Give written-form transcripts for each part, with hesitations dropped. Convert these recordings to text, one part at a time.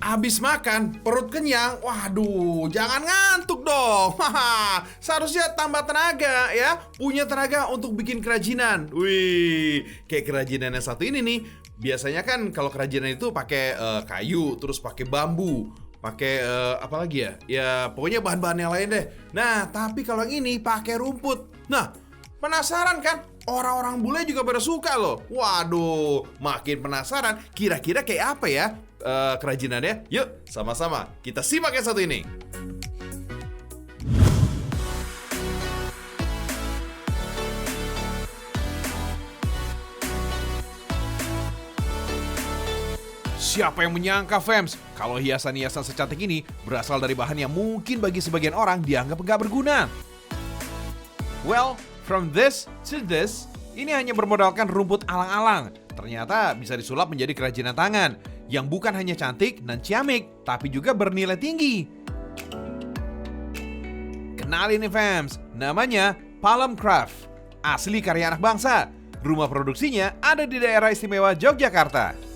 Abis makan, perut kenyang, waduh, jangan ngantuk dong. Seharusnya tambah tenaga ya, punya tenaga untuk bikin kerajinan. Wih, kayak kerajinan yang satu ini nih. Biasanya kan kalau kerajinan itu pakai kayu, terus pakai bambu, pakai apa lagi ya? Ya pokoknya bahan-bahan yang lain deh. Nah, tapi kalau yang ini pakai rumput. Nah, penasaran kan? Orang-orang bule juga pada suka loh. Waduh, makin penasaran. Kira-kira kayak apa ya kerajinannya? Yuk, sama-sama kita simak yang satu ini. Siapa yang menyangka, fams, kalau hiasan-hiasan secantik ini berasal dari bahan yang mungkin bagi sebagian orang dianggap nggak berguna. Well, from this to this, ini hanya bermodalkan rumput alang-alang. Ternyata bisa disulap menjadi kerajinan tangan yang bukan hanya cantik dan ciamik, tapi juga bernilai tinggi. Kenalin nih fams, namanya Palm Craft. Asli karya anak bangsa. Rumah produksinya ada di daerah istimewa Yogyakarta.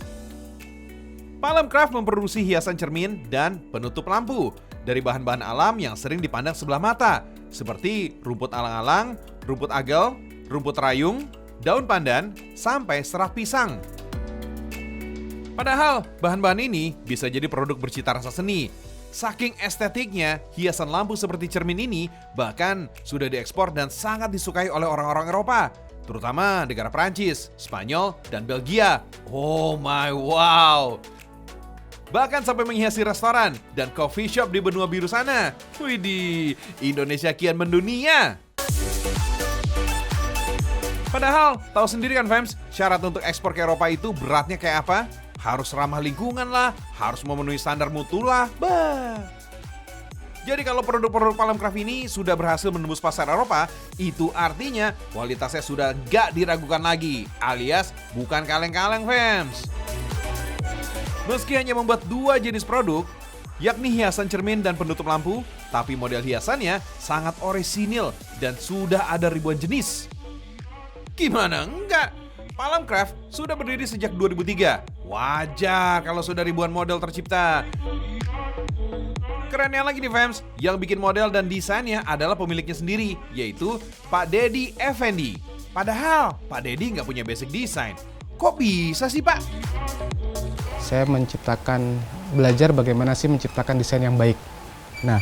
Palm Craft memproduksi hiasan cermin dan penutup lampu dari bahan-bahan alam yang sering dipandang sebelah mata, seperti rumput alang-alang, rumput agel, rumput rayung, daun pandan, sampai serat pisang. Padahal bahan-bahan ini bisa jadi produk bercita rasa seni. Saking estetiknya, hiasan lampu seperti cermin ini bahkan sudah diekspor dan sangat disukai oleh orang-orang Eropa, terutama negara Prancis, Spanyol, dan Belgia. Oh my wow! Bahkan sampai menghiasi restoran dan coffee shop di benua biru sana. Widih, Indonesia kian mendunia. Padahal, tahu sendiri kan fams, syarat untuk ekspor ke Eropa itu beratnya kayak apa? Harus ramah lingkungan lah, harus memenuhi standar mutu lah. Bah. Jadi kalau produk-produk Palm Craft ini sudah berhasil menembus pasar Eropa, itu artinya kualitasnya sudah gak diragukan lagi, alias bukan kaleng-kaleng fams. Meski hanya membuat dua jenis produk, yakni hiasan cermin dan penutup lampu, tapi model hiasannya sangat orisinil dan sudah ada ribuan jenis. Gimana enggak? Palm Craft sudah berdiri sejak 2003. Wajar kalau sudah ribuan model tercipta. Kerennya lagi nih fams, yang bikin model dan desainnya adalah pemiliknya sendiri, yaitu Pak Dedi Effendi. Padahal Pak Dedi nggak punya basic design. Kok bisa sih Pak? Saya belajar bagaimana sih menciptakan desain yang baik. Nah,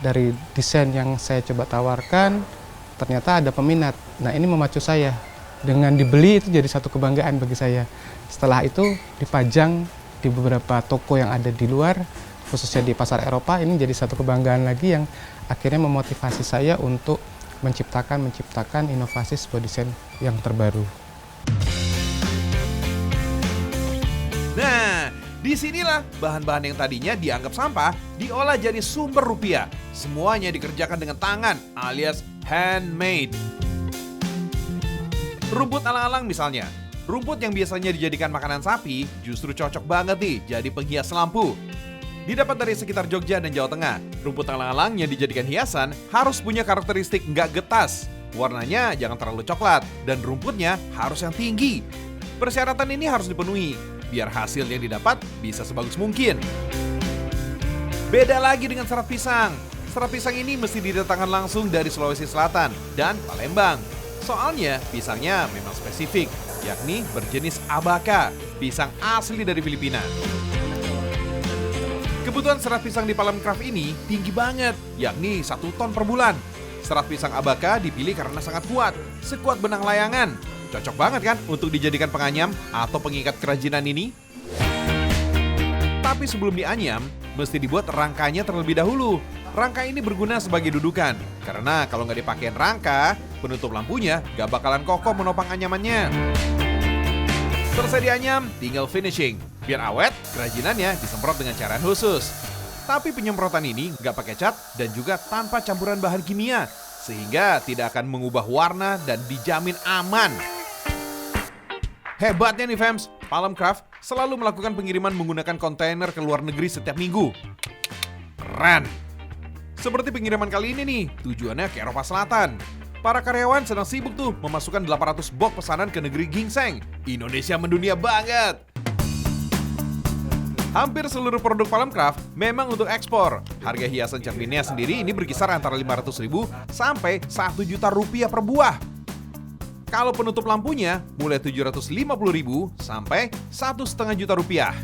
dari desain yang saya coba tawarkan, ternyata ada peminat. Nah, ini memacu saya. Dengan dibeli itu jadi satu kebanggaan bagi saya. Setelah itu dipajang di beberapa toko yang ada di luar, khususnya di pasar Eropa, ini jadi satu kebanggaan lagi yang akhirnya memotivasi saya untuk menciptakan inovasi sebuah desain yang terbaru. Nah, disinilah bahan-bahan yang tadinya dianggap sampah diolah jadi sumber rupiah. Semuanya dikerjakan dengan tangan alias handmade. Rumput alang-alang misalnya. Rumput yang biasanya dijadikan makanan sapi justru cocok banget nih jadi penghias lampu. Didapat dari sekitar Jogja dan Jawa Tengah, rumput alang-alang yang dijadikan hiasan harus punya karakteristik nggak getas. Warnanya jangan terlalu coklat dan rumputnya harus yang tinggi. Persyaratan ini harus dipenuhi biar hasil yang didapat bisa sebagus mungkin. Beda lagi dengan serat pisang. Serat pisang ini mesti didatangkan langsung dari Sulawesi Selatan dan Palembang. Soalnya pisangnya memang spesifik, yakni berjenis Abaka, pisang asli dari Filipina. Kebutuhan serat pisang di Palm Craft ini tinggi banget, yakni 1 ton per bulan. Serat pisang Abaka dipilih karena sangat kuat, sekuat benang layangan. Cocok banget kan untuk dijadikan penganyam atau pengikat kerajinan ini? Tapi sebelum dianyam, mesti dibuat rangkanya terlebih dahulu. Rangka ini berguna sebagai dudukan, karena kalau nggak dipakein rangka, penutup lampunya nggak bakalan kokoh menopang anyamannya. Selesai dianyam, tinggal finishing. Biar awet, kerajinannya disemprot dengan cairan khusus. Tapi penyemprotan ini nggak pakai cat dan juga tanpa campuran bahan kimia, sehingga tidak akan mengubah warna dan dijamin aman. Hebatnya nih fams, Palm Craft selalu melakukan pengiriman menggunakan kontainer ke luar negeri setiap minggu. Keren! Seperti pengiriman kali ini nih, tujuannya ke Eropa Selatan. Para karyawan sedang sibuk tuh memasukkan 800 box pesanan ke negeri gingseng. Indonesia mendunia banget! Hampir seluruh produk Palamcraft memang untuk ekspor. Harga hiasan cerminnya sendiri ini berkisar antara 500.000 sampai 1 juta rupiah per buah. Kalau penutup lampunya mulai 750.000 sampai 1,5 juta rupiah.